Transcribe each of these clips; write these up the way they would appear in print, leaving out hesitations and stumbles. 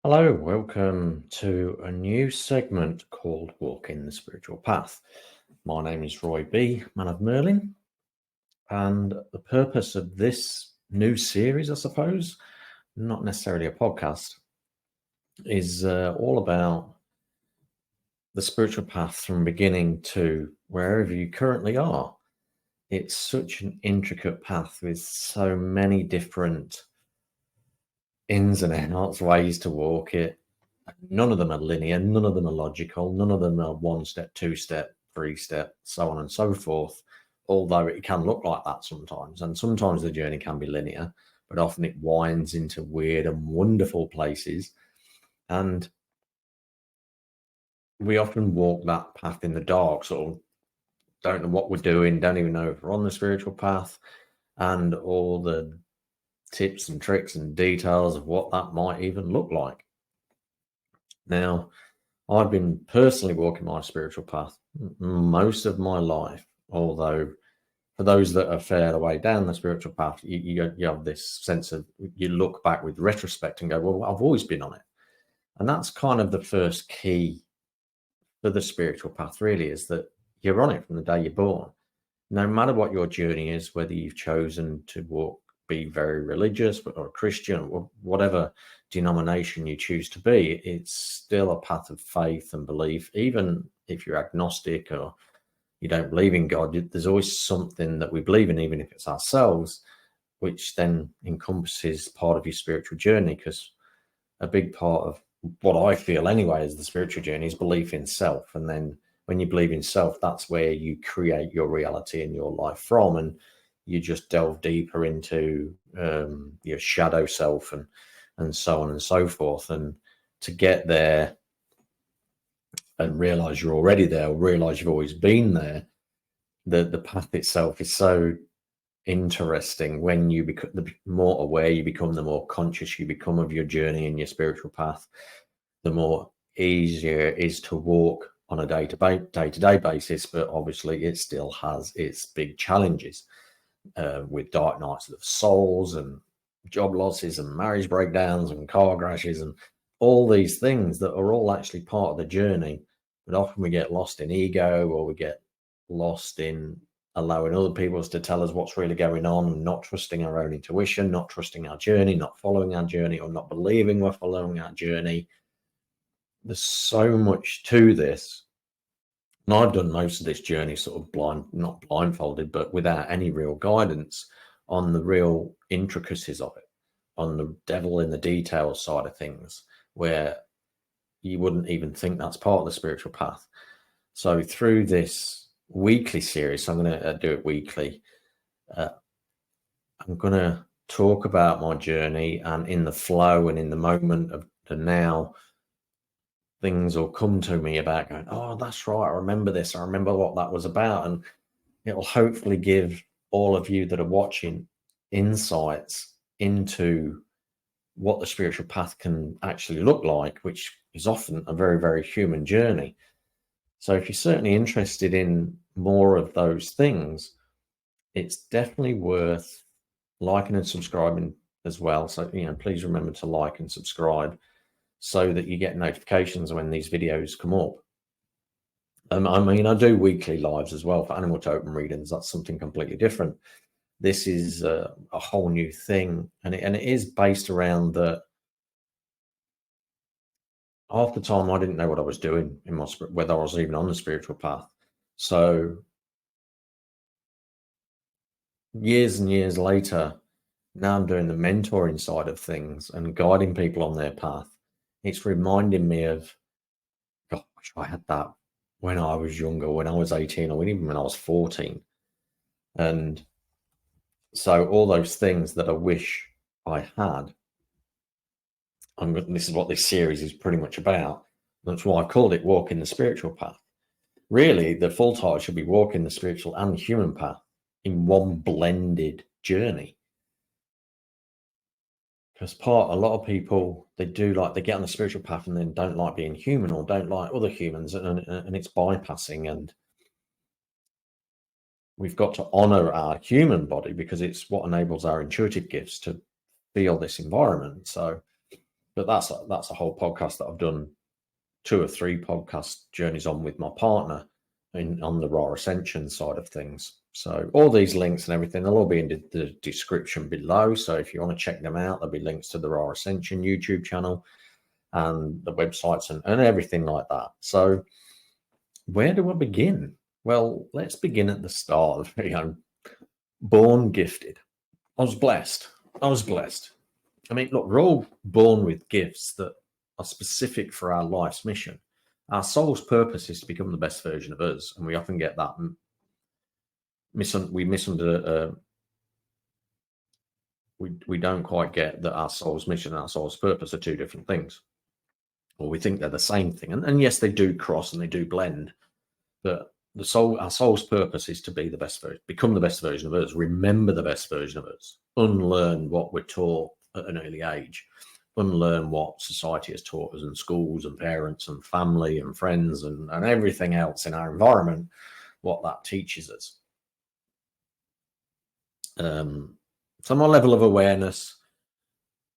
Hello, welcome to a new segment called Walking the Spiritual Path. My name is Roy B, Man of Merlin, and the purpose of this new series, I suppose, not necessarily a podcast, is all about the spiritual path from beginning to wherever you currently are. It's such an intricate path with so many different ins and outs, ways to walk it. None of them are linear, none of them are logical, none of them are one step, two step, three step, so on and so forth. Although it can look like that sometimes, and sometimes the journey can be linear, but often it winds into weird and wonderful places. And we often walk that path in the dark, sort of don't know what we're doing, don't even know if we're on the spiritual path, and all the tips and tricks and details of what that might even look like. Now, I've been personally walking my spiritual path most of my life, although for those that are fair way down the spiritual path, you have this sense of, you look back with retrospect and go, well, I've always been on it. And that's kind of the first key for the spiritual path, really, is that you're on it from the day you're born. No matter what your journey is, whether you've chosen to walk, be very religious or a Christian or whatever denomination you choose to be, it's still a path of faith and belief. Even if you're agnostic or you don't believe in God, there's always something that we believe in, even if it's ourselves, which then encompasses part of your spiritual journey. Because a big part of what I feel anyway is the spiritual journey is belief in self. And then when you believe in self, that's where you create your reality and your life from. And you just delve deeper into your shadow self and so on and so forth. And to get there and realize you're already there, or realize you've always been there, the path itself is so interesting. When you become, the more aware you become, the more conscious you become of your journey and your spiritual path, the more easier it is to walk on a day-to-day basis. But obviously it still has its big challenges with dark nights of souls and job losses and marriage breakdowns and car crashes and all these things that are all actually part of the journey. But often we get lost in ego, or we get lost in allowing other people to tell us what's really going on, and not trusting our own intuition, not trusting our journey, not following our journey, or not believing we're following our journey. There's so much to this. And I've done most of this journey sort of not blindfolded, but without any real guidance on the real intricacies of it, on the devil in the details side of things, where you wouldn't even think that's part of the spiritual path. So through this weekly series, so I'm going to do it weekly, I'm going to talk about my journey, and in the flow and in the moment of the now, things will come to me about going, oh, that's right, I remember this, I remember what that was about. And it'll hopefully give all of you that are watching insights into what the spiritual path can actually look like, which is often a very, very human journey. So if you're certainly interested in more of those things, it's definitely worth liking and subscribing as well. So, please remember to like and subscribe so that you get notifications when these videos come up. I do weekly lives as well for animal totem readings. That's something completely different. This is a whole new thing, and it is based around the. Half the time, I didn't know what I was doing in my spirit, whether I was even on the spiritual path. So years and years later, now I'm doing the mentoring side of things and guiding people on their path. It's reminding me of, gosh, I had that when I was younger, when I was 18, or even when I was 14. And so all those things that I wish I had, this is what this series is pretty much about. That's why I called it Walking the Spiritual Path. Really, the full title should be Walking the Spiritual and Human Path in one blended journey. Because a lot of people, they get on the spiritual path and then don't like being human, or don't like other humans, and it's bypassing. And we've got to honor our human body, because it's what enables our intuitive gifts to feel this environment. So But that's a whole podcast that I've done 2 or 3 podcast journeys on with my partner on the raw ascension side of things. So all these links and everything, they'll all be in the description below. So if you want to check them out, there'll be links to the raw ascension YouTube channel and the websites and everything like that. So where do I begin? Well, let's begin at the start. Born gifted. I was blessed. I mean, look, we're all born with gifts that are specific for our life's mission. Our soul's purpose is to become the best version of us, and we often get that we don't quite get that our soul's mission and our soul's purpose are 2 different things, or we think they're the same thing. And yes, they do cross and they do blend, but our soul's purpose is to be the best version, become the best version of us, remember the best version of us, unlearn what we're taught at an early age, unlearn what society has taught us, and schools and parents and family and friends and everything else in our environment, what that teaches us. So my level of awareness,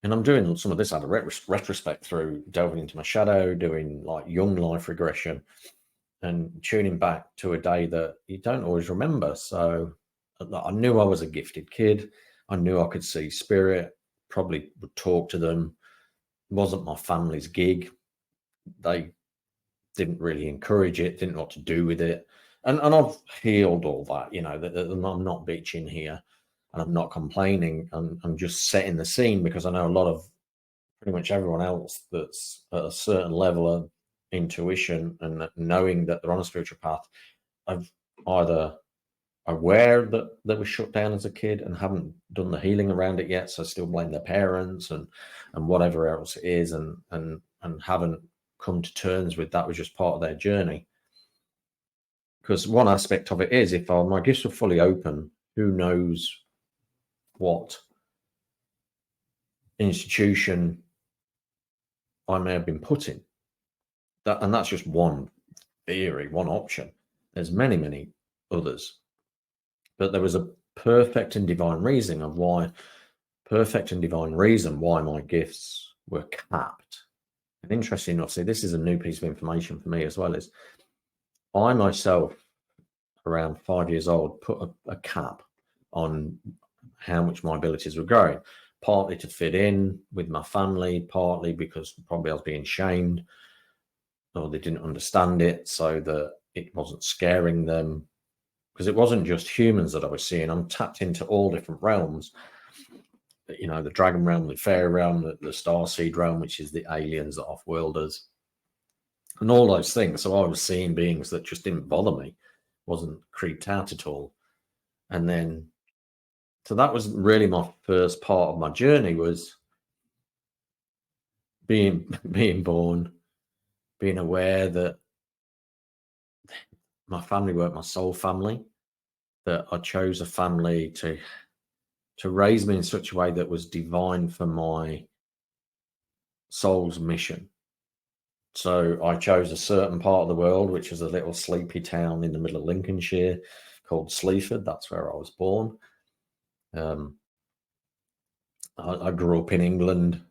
and I'm doing some of this out of retrospect through delving into my shadow, doing like young life regression and tuning back to a day that you don't always remember. So I knew I was a gifted kid. I knew I could see spirit, probably would talk to them. It wasn't my family's gig. They didn't really encourage it, didn't know what to do with it. And I've healed all that, I'm not bitching here and I'm not complaining. I'm just setting the scene, because I know a lot of pretty much everyone else that's at a certain level of intuition and knowing that they're on a spiritual path, I've either aware that they were shut down as a kid and haven't done the healing around it yet, so still blame their parents and whatever else it is, and haven't come to terms with that was just part of their journey. Because one aspect of it is, if my gifts were fully open, who knows what institution I may have been put in. And that's just one theory, one option. There's many, many others. But there was a perfect and divine reason why my gifts were capped. And interesting enough, see, this is a new piece of information for me as well, is I myself, around 5 years old, put a cap on how much my abilities were growing, partly to fit in with my family, partly because probably I was being shamed or they didn't understand it, so that it wasn't scaring them. Because it wasn't just humans that I was seeing. I'm tapped into all different realms. The dragon realm, the fairy realm, the starseed realm, which is the aliens, the off-worlders, and all those things. So I was seeing beings that just didn't bother me, wasn't creeped out at all. And then, so that was really my first part of my journey, was being born, being aware that my family weren't my soul family, that I chose a family to raise me in such a way that was divine for my soul's mission. So I chose a certain part of the world, which was a little sleepy town in the middle of Lincolnshire called Sleaford. That's where I was born. I grew up in England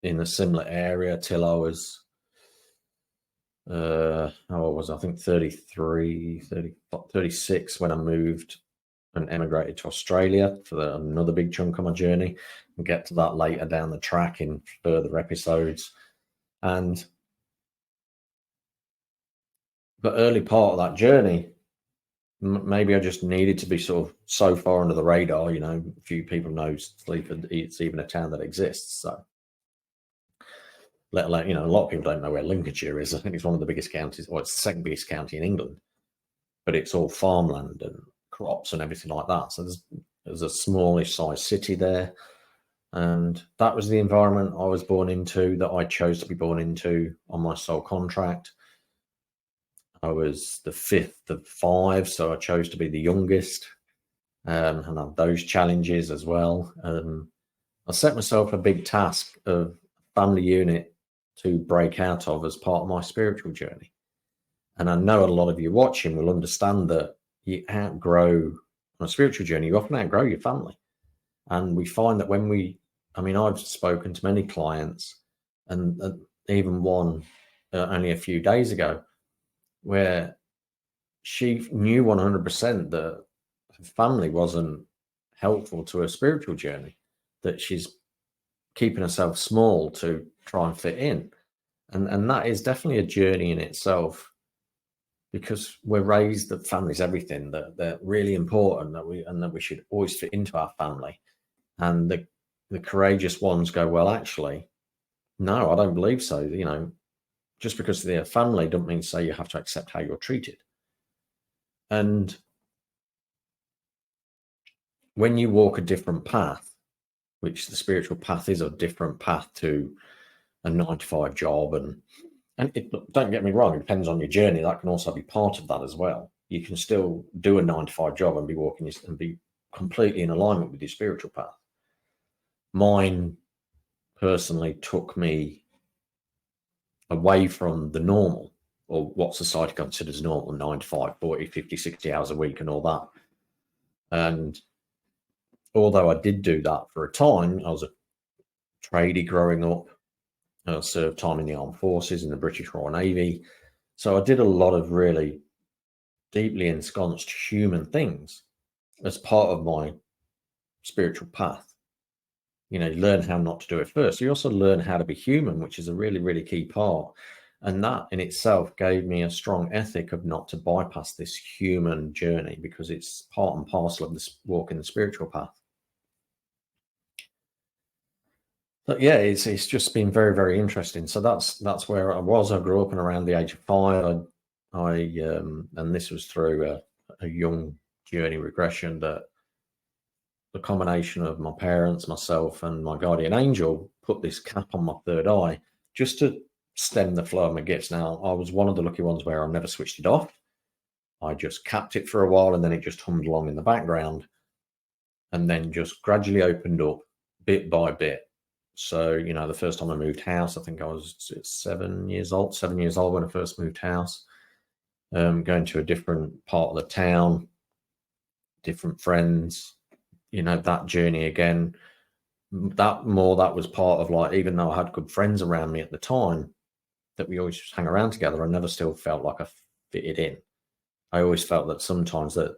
in a similar area till I was, I think 36 when I moved and emigrated to Australia for another big chunk of my journey. We'll get to that later down the track in further episodes. And the early part of that journey, maybe I just needed to be sort of so far under the radar. Few people know Sleaford, it's even a town that exists. So, let alone, a lot of people don't know where Lincolnshire is. I think it's one of the biggest counties, or it's the second biggest county in England, but it's all farmland and crops and everything like that. So there's a smallish size city there. And that was the environment I was born into, that I chose to be born into on my soul contract. I was the 5th of 5, so I chose to be the youngest, and have those challenges as well. I set myself a big task of family unit to break out of as part of my spiritual journey. And I know a lot of you watching will understand that you outgrow, on a spiritual journey, you often outgrow your family. And we find that when we I mean, I've spoken to many clients, and even one only a few days ago, where she knew 100% that her family wasn't helpful to her spiritual journey, that she's keeping herself small to try and fit in. And that is definitely a journey in itself, because we're raised that family's everything, that they're really important, that we should always fit into our family. And the courageous ones go, well, actually, no, I don't believe so. You know, just because they're a family doesn't mean to say you have to accept how you're treated. And when you walk a different path, which the spiritual path is a different path to a 9 to 5 job, and don't get me wrong, it depends on your journey. That can also be part of that as well. You can still do a 9 to 5 job and be walking and be completely in alignment with your spiritual path. Mine personally took me away from the normal, or what society considers normal, 9 to 5, 40, 50, 60 hours a week and all that. And although I did do that for a time, I was a tradie growing up. I served time in the armed forces in the British Royal Navy. So I did a lot of really deeply ensconced human things as part of my spiritual path. You know, you learn how not to do it first. You also learn how to be human, which is a really, really key part. And that in itself gave me a strong ethic of not to bypass this human journey, because it's part and parcel of this walk in the spiritual path. But yeah, it's just been very, very interesting. So that's where I was. I grew up, and around the age of 5, and this was through a young journey regression, that the combination of my parents, myself, and my guardian angel put this cap on my third eye just to stem the flow of my gifts. Now, I was one of the lucky ones where I never switched it off. I just capped it for a while, and then it just hummed along in the background, and then just gradually opened up bit by bit. So, you know, the first time I moved house, I think I was 7 years old when I first moved house, going to a different part of the town, different friends, you know, that journey again. That was part of, like, even though I had good friends around me at the time, that we always just hang around together, I never still felt like I fitted in. I always felt that sometimes that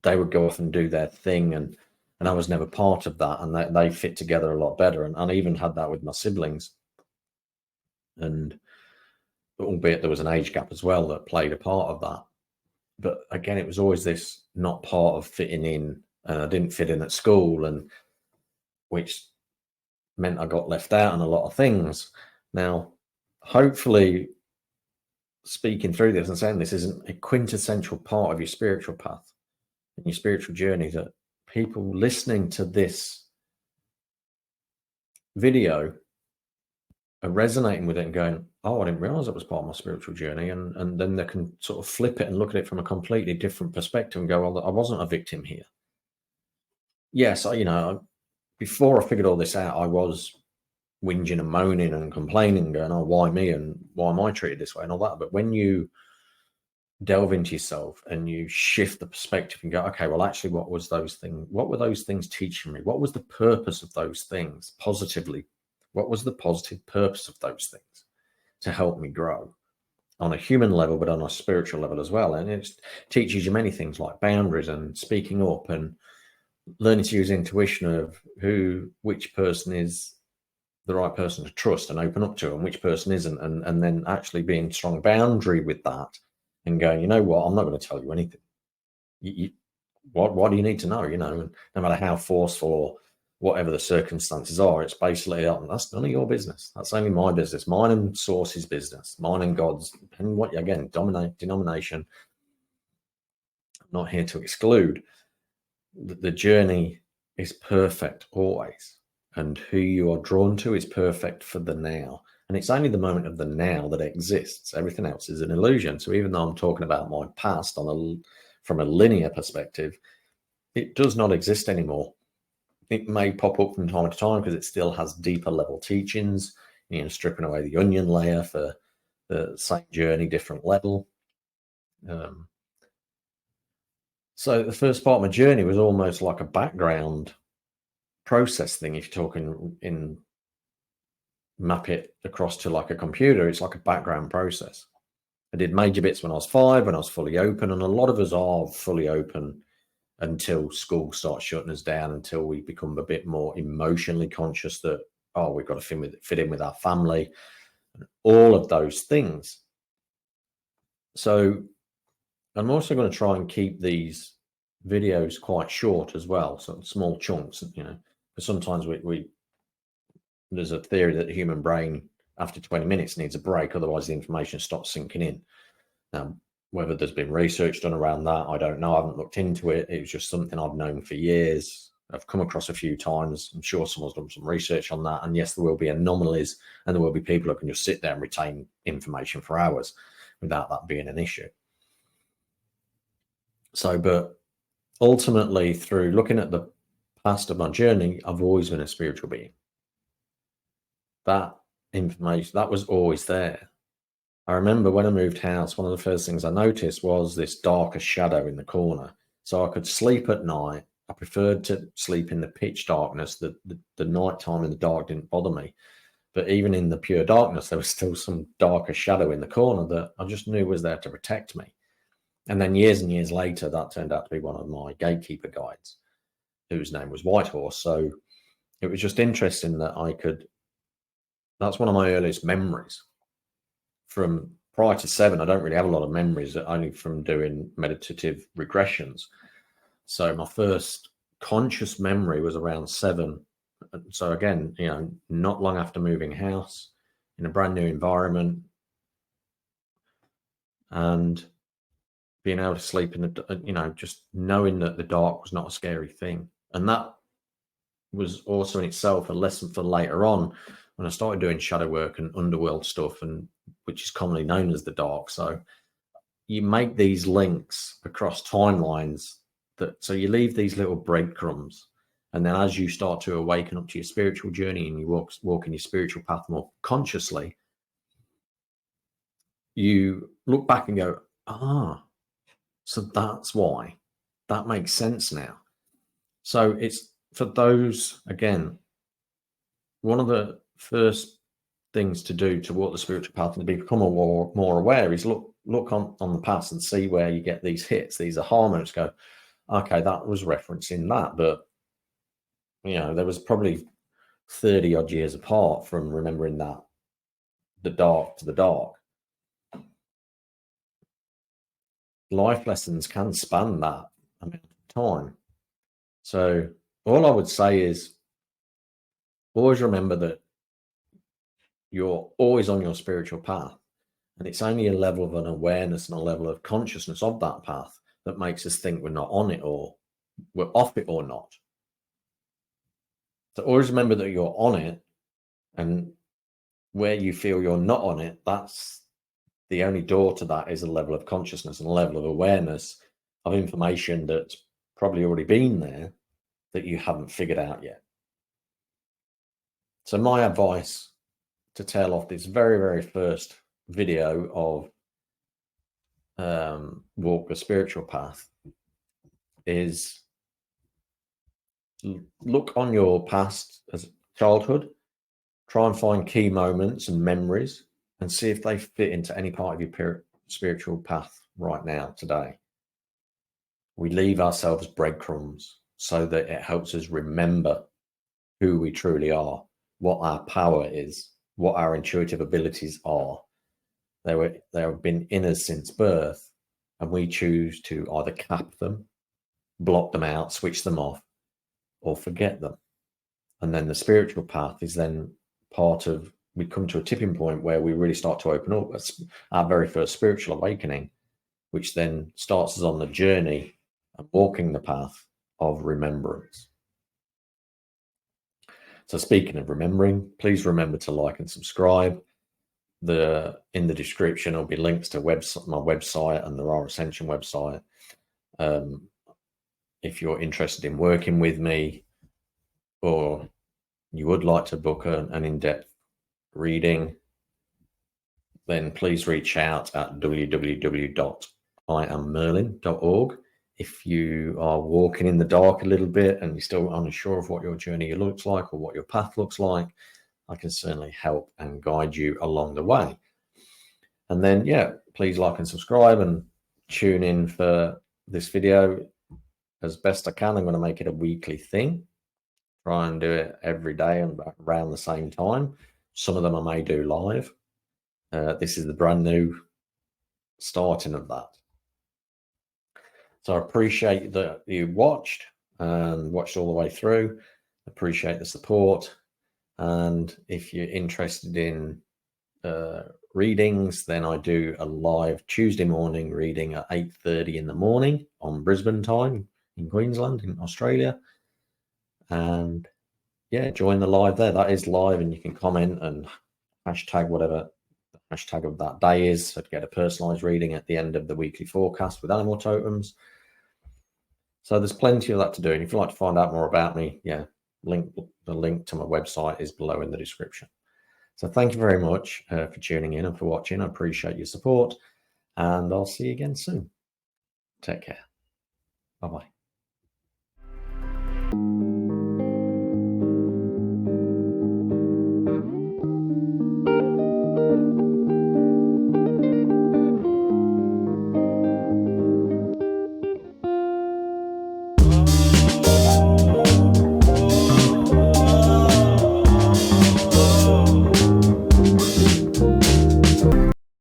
they would go off and do their thing, and I was never part of that, and they fit together a lot better. And I even had that with my siblings, and albeit there was an age gap as well that played a part of that. But again, it was always this not part of fitting in, and I didn't fit in at school, and which meant I got left out on a lot of things. Now, hopefully, speaking through this and saying this isn't a quintessential part of your spiritual path and your spiritual journey, that people listening to this video are resonating with it and going, oh, I didn't realize that was part of my spiritual journey. And then they can sort of flip it and look at it from a completely different perspective and go, well, I wasn't a victim here. Yes, before I figured all this out, I was whinging and moaning and complaining, going, oh, why me, and why am I treated this way and all that. But when you delve into yourself and you shift the perspective and go, okay, well, actually, what were those things teaching me? What was the purpose of those things positively? What was the positive purpose of those things to help me grow on a human level, but on a spiritual level as well? And it teaches you many things like boundaries and speaking up and learning to use intuition of which person is the right person to trust and open up to, and which person isn't, and then actually being strong boundary with that and going, you know what, I'm not going to tell you anything. What do you need to know? You know, no matter how forceful or whatever the circumstances are, it's basically, that's none of your business. That's only my business. Mine and Source's business. Mine and God's. And what, again, denomination. I'm not here to exclude. The journey is perfect always. And who you are drawn to is perfect for the now. And it's only the moment of the now that exists. Everything else is an illusion. So even though I'm talking about my past from a linear perspective, it does not exist anymore. It may pop up from time to time because it still has deeper level teachings, you know, stripping away the onion layer for the same journey, different level. So the first part of my journey was almost like a background process thing. If you're talking in map it across to like a computer, it's like a background process. I did major bits when I was 5, when I was fully open, and a lot of us are fully open until school starts shutting us down, until we become a bit more emotionally conscious that, oh, we've got to fit in with our family, and all of those things. So I'm also going to try and keep these videos quite short as well, so small chunks, you know, because sometimes there's a theory that the human brain after 20 minutes needs a break, otherwise the information stops sinking in. Now, whether there's been research done around that, I don't know. I haven't looked into it. It was just something I've known for years. I've come across a few times. I'm sure someone's done some research on that. And yes, there will be anomalies, and there will be people who can just sit there and retain information for hours without that being an issue. So, but ultimately, through looking at the past of my journey, I've always been a spiritual being. That information, that was always there. I remember when I moved house, one of the first things I noticed was this darker shadow in the corner. So I could sleep at night. I preferred to sleep in the pitch darkness. The nighttime in the dark didn't bother me. But even in the pure darkness, there was still some darker shadow in the corner that I just knew was there to protect me. And then years and years later, that turned out to be one of my gatekeeper guides, whose name was Whitehorse. So it was just interesting that that's one of my earliest memories. From prior to 7, I don't really have a lot of memories, only from doing meditative regressions. So my first conscious memory was around 7. So again, you know, not long after moving house, in a brand new environment, and being able to sleep in the, you know, just knowing that the dark was not a scary thing. And that was also in itself a lesson for later on when I started doing shadow work and underworld stuff, and which is commonly known as the dark. So you make these links across timelines, so you leave these little breadcrumbs, and then as you start to awaken up to your spiritual journey and you walk in your spiritual path more consciously, you look back and go, so that's why. That makes sense now. So it's for those, again, one of the first things to do to walk the spiritual path and to become more aware is look on the past and see where you get these hits, these aha moments. Go, okay, that was referencing that, but you know, there was probably 30 odd years apart from remembering that, the dark to the dark. Life lessons can span that amount of time. So all I would say is always remember that you're always on your spiritual path, and it's only a level of an awareness and a level of consciousness of that path that makes us think we're not on it or we're off it or not. So always remember that you're on it, and where you feel you're not on it, that's the only door to that is a level of consciousness and a level of awareness of information that's probably already been there that you haven't figured out yet. So my advice to tail off this very, very first video of Walk the Spiritual Path is look on your past as childhood, try and find key moments and memories and see if they fit into any part of your spiritual path right now, today. We leave ourselves breadcrumbs so that it helps us remember who we truly are, what our power is, what our intuitive abilities are. They have been in us since birth, and we choose to either cap them, block them out, switch them off, or forget them. And then the spiritual path is then part of, we come to a tipping point where we really start to open up. That's our very first spiritual awakening, which then starts us on the journey of walking the path of remembrance. So speaking of remembering, please remember to like and subscribe. In the description will be links to my website and the Raw Ascension website. If you're interested in working with me, or you would like to book an in-depth reading, then please reach out at www.iammerlin.org. If you are walking in the dark a little bit and you're still unsure of what your journey looks like or what your path looks like, I can certainly help and guide you along the way. And then, yeah, please like and subscribe and tune in for this video as best I can. I'm going to make it a weekly thing. Try and do it every day and around the same time. Some of them I may do live. This is the brand new starting of that. So I appreciate that you watched and watched all the way through. Appreciate the support. And if you're interested in readings, then I do a live Tuesday morning reading at 8:30 in the morning on Brisbane time in Queensland, in Australia. And yeah, join the live there. That is live, and you can comment and hashtag whatever the hashtag of that day is, so to get a personalized reading at the end of the weekly forecast with animal totems. So there's plenty of that to do. And if you'd like to find out more about me, yeah, the link to my website is below in the description. So thank you very much for tuning in and for watching. I appreciate your support, and I'll see you again soon. Take care. Bye-bye.